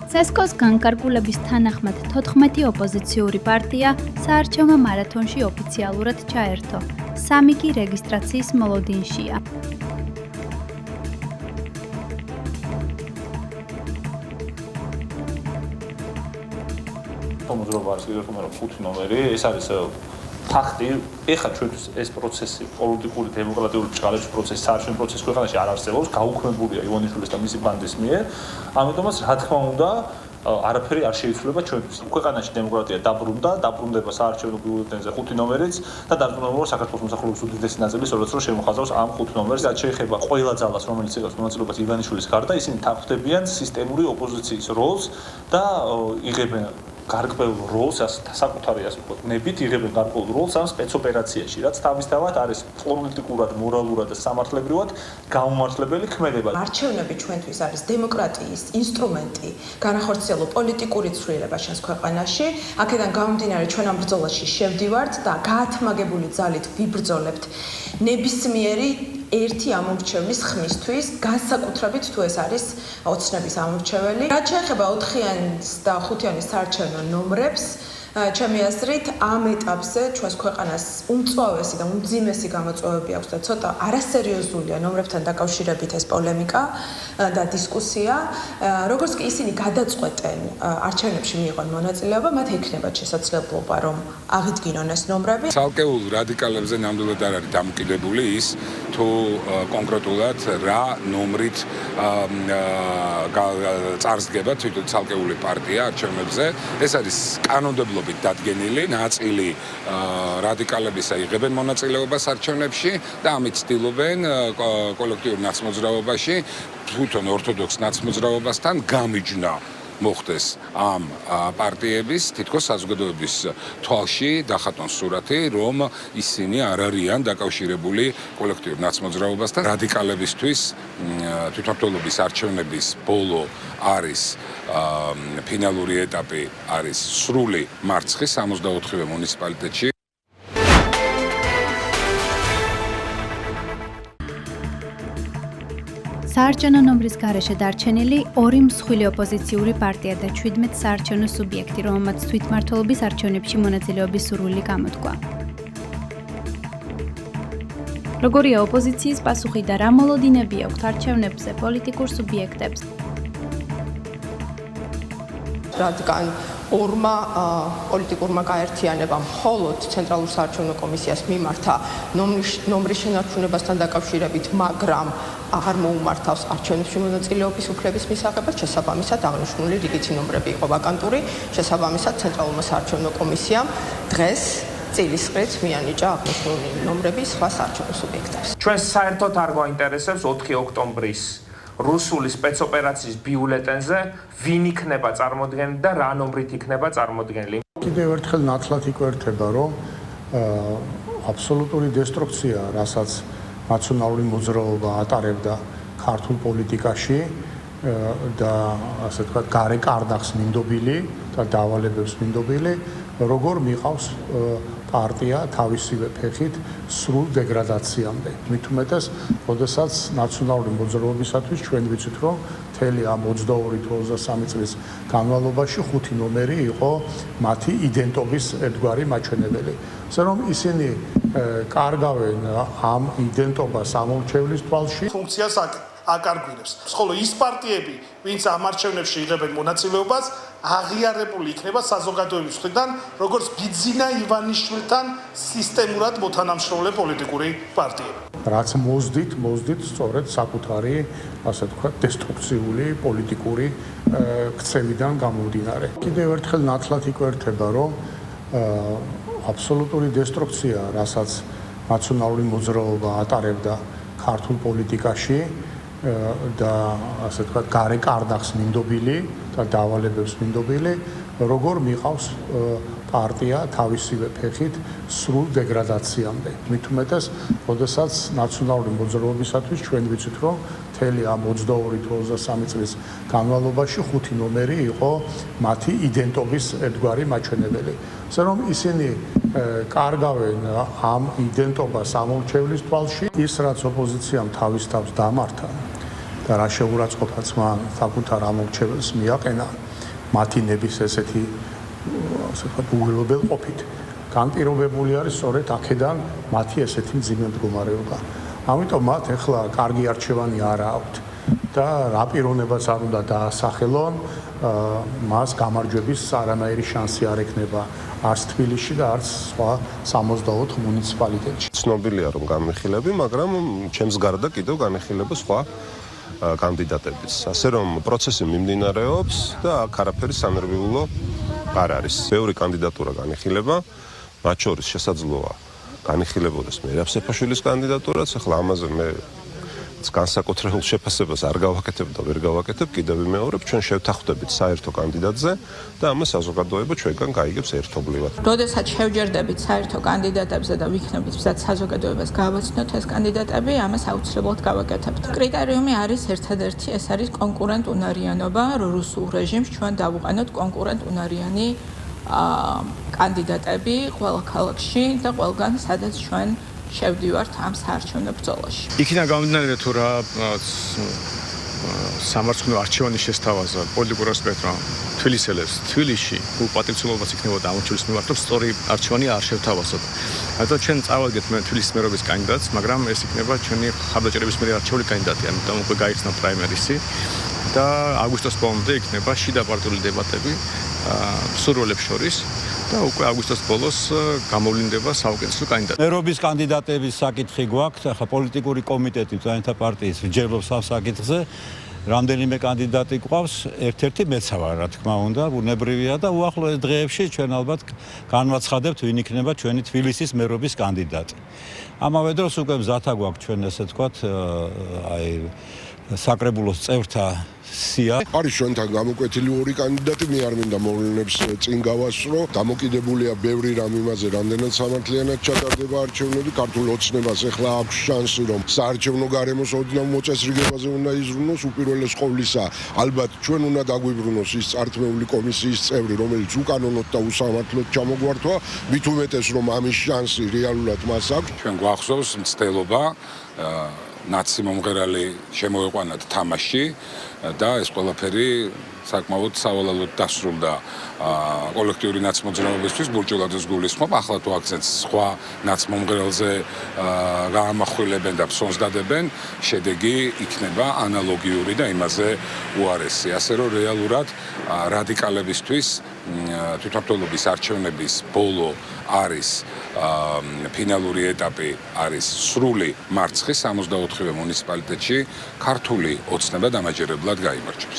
სესკოს განკარგულების თანახმად 14 ოპოზიციური პარტია საარჩევნო მარათონში ოფიციალურად ჩაერთო. 3 კი რეგისტრაციის მოლოდინშია. მოძრაობა არის კიდევ რომ 5 ნომერი, ეს არის ფაქტი. ეხლა ჩვენთვის ეს პროცესი, პოლიტიკური დემოკრატიული ბრჭყალების პროცესი, საარჩევნო პროცესი ქვეყანაში არ არსებობს, გაუქმებულია ივანიშვილის და მისი ბანდის მიერ. ამიტომაც, რა თქმა უნდა, არაფერი არ შეიცვლება ჩვენთვის. ქვეყანაში დემოკრატია დაბრუნდება საარჩევნო ბიულეტენზე 5 ნომერიც და დაბრუნდება საქართველოს მოსახლეობის უდიდესი ნაწილი, სადაც რომ შემოხაზავს ამ 5 ნომერს. რაც შეეხება ყველა ძალას, რომელიც იღებს მონაწილეობას ივანიშვილის გარდა, ისინი თავხდებიან სისტემური ოპოზიციის როლს და იღებენ გარკვეულ როლს, საკუთარი ასე ვთქვათ, ნებით იღებენ გარკვეულ როლს ამ სპეცოპერაციაში, რაც თავისთავად არის პოლიტიკურად, მორალურად და სამართლებრივად გაუმართლებელი ქმედება. არჩევნები ჩვენთვის არის დემოკრატიის ინსტრუმენტი, განახორციელო პოლიტიკური ცვლილება ჩვენს ქვეყანაში. აქედან გამომდინარე ჩვენ ამ ბრძოლაში შევდივართ და გაათმაგებული ძალით ვიბრძოლებთ ნებისმიერი ერთი ამორჩევლის ხმისთვის, განსაკუთრებით თუ ეს არის ოცნების ამორჩეველი. რაც შეეხება 4-იანის და 5-იანის საარჩევნო ნომრებს, ჩემი აზრით, ამ ეტაპზე ჩვენს ქვეყანას უმწვავესი და უმძიმესი გამოწვევები აქვს და ცოტა არასერიოზულია ნომრებთან დაკავშირებით ეს პოლემიკა და დისკუსია. როგორც კი ისინი გადაწყვეტენ არჩევნებში მიიღონ მონაწილეობა, მათ ექნებათ შესაძლებლობა, რომ აღიდგინონ ეს ნომრები. ცალკეულ რადიკალებზე ნამდვილად არ არის დამოკიდებული ის, თუ კონკრეტულად რა ნომრით წარსდგება თვითონ ცალკეული პარტია არჩევნებზე. ეს არის კანონმდებლობით დადგენილი, ნაწილი რადიკალებისა იღებენ მონაწილეობას არჩევნებში და ამით ცდილობენ კოლექტიურ ნაცმოძრაობაში, თვითონ ორთოდოქს ნაცმოძრაობასთან გამიჯნა მოხდეს ამ პარტიების თითქოს საზოგადოების თვალში დახატონ სურათი, რომ ისინი არ არიან დაკავშირებული კოლექტიურ ნაცმოძრაობასთან. რადიკალებისთვის თვითმმართველობის არჩევნების ბოლო არის ფინალური ეტაპი, არის სრული მარცხი 64 მუნიციპალიტეტში. საარჩევნო ნომრის გარეშე დარჩენილი 2 მსხვილი ოპოზიციური პარტია და 17 საარჩევნო სუბიექტი, რომელმაც თვითმმართველობის არჩევნებში მონაწილეობის სურვილი გამოთქვა. როგორია ოპოზიციის პასუხი და რა მოლოდინები აქვთ არჩევნებზე პოლიტიკურ სუბიექტებს? რადგან ორმა პოლიტიკურმა გაერთიანებამ მხოლოდ ცენტრალურ საარჩევნო კომისიას მიმართა ნომრის შენარჩუნებასთან დაკავშირებით, მაგრამ აღარ მოუმართავს არჩევნებში მონაწილეობის უფლების მისაღებად, შესაბამისად აღნიშნული რიგითი ნომრები იყო ვაკანტური, შესაბამისად ცენტრალურმა საარჩევნო კომისიამ დღეს წილისყრით მიანიჭა აღნიშნული ნომრები სხვა საარჩევნო სუბიექტებს. ჩვენს საერთოდ არ გვაინტერესებს 4 ოქტომბრის რუსული სპეცოპერაციის ბიულეტენზე ვინ იქნება წარმოდგენილი და რა ნომრით იქნება წარმოდგენილი. კიდევ ერთხელ ნათლად იკვერთება, რომ აბსოლუტური დესტრუქცია, რასაც ნაციონალური მოძრაობა ატარებდა ქართულ პოლიტიკაში და ასე ვთქვათ, გარე კარდახს მინდობილი და დავალებებს მინდობილი, როგორ მიყავს პარტია თავისივე ფეხით სრულ დეგრადაციამდე. მით უმეტეს, როდესაც ნაციონალური მოძრაობისათვის ჩვენ ვიცით, რომ მთელი ამ 22-23 წლის განმავლობაში 5 ნომერი იყო მათი იდენტობის ერთგვარი მაჩვენებელი. ასე რომ ისინი კარგავენ ამ იდენტობას ამორჩევლის თვალში. ფუნქციას აკარგვინებს. ხოლო ის პარტიები, ვინც ამ არჩევნებში იღებენ მონაწილეობას, აღიარებული იქნება საზოგადოების მხრიდან, როგორც ბიძინა ივანიშვილთან სისტემურად მოთანამშრომლე პოლიტიკური პარტიები. რაც მოზდით სწორედ საკუთარი, ასე ვთქვათ, დესტრუქციული პოლიტიკური ქცევიდან გამომდინარე. კიდევ ერთხელ ნათლად იკვერთება, რომ აბსოლუტური დესტრუქცია, რასაც ნაციონალური მოძრაობა ატარებდა ქართულ პოლიტიკაში და ასე ვთქვათ, გარე კარდახს მინდობილი და დავალებებს მინდობილი, როგორ მიყავს პარტია თავისივე ფეხით სრულ დეგრადაციამდე. მით უმეტეს, როდესაც ნაციონალური მოძრაობისათვის ჩვენ ვიცით, რომ მთელი ამ 22-23 წლის განმავლობაში 5 ნომერი იყო მათი იდენტობის ერთგვარი მაჩვენებელი. ასე რომ ისინი კარგავენ ამ იდენტობას ამორჩევლის თვალში. ის, რაც ოპოზიციამ თავის თავს დამართა და რა შეურაცხყოფაც მან საკუთარ ამორჩეველს მიაყენა, მათი ნების ესეთი ასე ვთქვათ უგულობელყოფით განპირობებული არის სწორედ აქედან მათი ესეთი მძიმე მდგომარეობა. ამიტომ მათ ეხლა კარგი არჩევანი არ აქვთ და რა პიროვნებაც არ უნდა დაასახელონ, მას გამარჯვების არანაირი შანსი არ ექნება არც თბილისში და არც სხვა 64 მუნიციპალიტეტში. ცნობილია რომ განიხილები, მაგრამ ჩემს გარდა კიდევ განიხილება სხვა კანდიდატებიც. ასე რომ პროცესი მიმდინარეობს და აქ არაფერი სანერვიულო არ არის. ბევრი კანდიდატურა განიხილება, მათ შორის შესაძლოა განიხილებოდეს მერაბ სეფაშვილის კანდიდატურაც, ახლა ამაზე მე განსაკუთრებულ შეფასებას არ გავაკეთებ და ვერ გავაკეთებ, კიდევ ვიმეორებ, ჩვენ შევთანხმდებით საერთო კანდიდატზე და ამას საზოგადოება ჩვენგან გაიგებს ერთობლივად. როდესაც შევჯერდებით საერთო კანდიდატებზე და ვიქნებით მზად საზოგადოებას გავაცნოთ ეს კანდიდატები, ამას აუცილებლად გავაკეთებთ. კრიტერიუმი არის ერთადერთი, ეს არის კონკურენტუნარიანობა, რუსულ რეჟიმს ჩვენ დავუყენოთ კონკურენტუნარიანი კანდიდატები ყველა ქალაქში და ყველგან, სადაც ჩვენ შევდივართ ამ საარჩევნო ბრძოლაში. იქიდან გამომდინარე თუ რა სამარცხნო არჩევანის შესთავაზა პოლიტიკურ სპექტრმა თბილისელებს თბილისში უპატივცემულობას იქნებოდა ამორჩევის მიმართ, რომ სწორი არჩევანი არ შევთავაზოთ. ამიტომ ჩვენ წავადგეთ მე თბილისის მერობის კანდიდატს, მაგრამ ეს იქნება ჩვენი ხარდაჭერების მიერ არჩეული კანდიდატი, ამიტომ უკვე გაიხსნა პრაიმერისი და აგვისტოს ბოლომდე იქნება შიდა პარტიული დებატები მსურველებს შორის და უკვე აგვისტოს ბოლოს გამოვლინდება საუკეთესო კანდიდატი. მერობის კანდიდატების საკითხი გვაქვს, ახლა პოლიტიკური კომიტეტი ბრძანთა პარტიის ვჯერბობს ამ საკითხზე. რამდენიმე კანდიდატი გვყავს, ერთ-ერთი მეც ვარ, რა თქმა უნდა, ბუნებრივია და უახლოეს დღეებში ჩვენ ალბათ განვაცხადებთ, ვინ იქნება ჩვენი თბილისის მერობის კანდიდატი. ამავე დროს უკვე მზათა გვაქვს ჩვენ ესე ვთქვათ, აი საკრებულოს წევრთა სია. არის ჩვენთან გამოკვეთილი ორი კანდიდატი, მე არ მინდა მოვლენებს წინ გავასწრო. დამოკიდებულია ბევრი რამ იმაზე, რამდენად სამართლიანად ჩატარდება არჩევნები, ქართულ ოცნებას ეხლა აქვს შანსი, რომ საარჩევნო გარემოს ოდნავ მოწესრიგებაზე უნდა იზრუნოს. უპირველეს ყოვლისა, ალბათ ჩვენ უნდა დაგვიბრუნოს ის წართმეული კომისიის წევრი, რომელიც უკანონოდ და უსამართლოდ ჩამოგვართვა, მით უმეტეს რომ ამის შანსი რეალურად მას აქვს. ჩვენ გვახსოვს მცდელობა ნაცი მომღერალი შემოეყვანათ თამაში და ეს ყველაფერი საკმაოდ სავალალოდ დასრულდა კოლექტიური ნაცმოძრაობისთვის ბურჭულაძის გულისხმობ. ახლა თუ აქცენტს სხვა ნაცმომღერალზე გაამახვილებენ და ფსონს დადებენ, შედეგი იქნება ანალოგიური და იმაზე უარესი. ასე რომ რეალურად რადიკალებისთვის თვითმმართველობის არჩევნების ბოლო არის ფინალური ეტაპი, არის სრული მარცხი 64-ვე მუნიციპალიტეტში ქართული ოცნება დამაჯერებლად გაიმარჯვებს.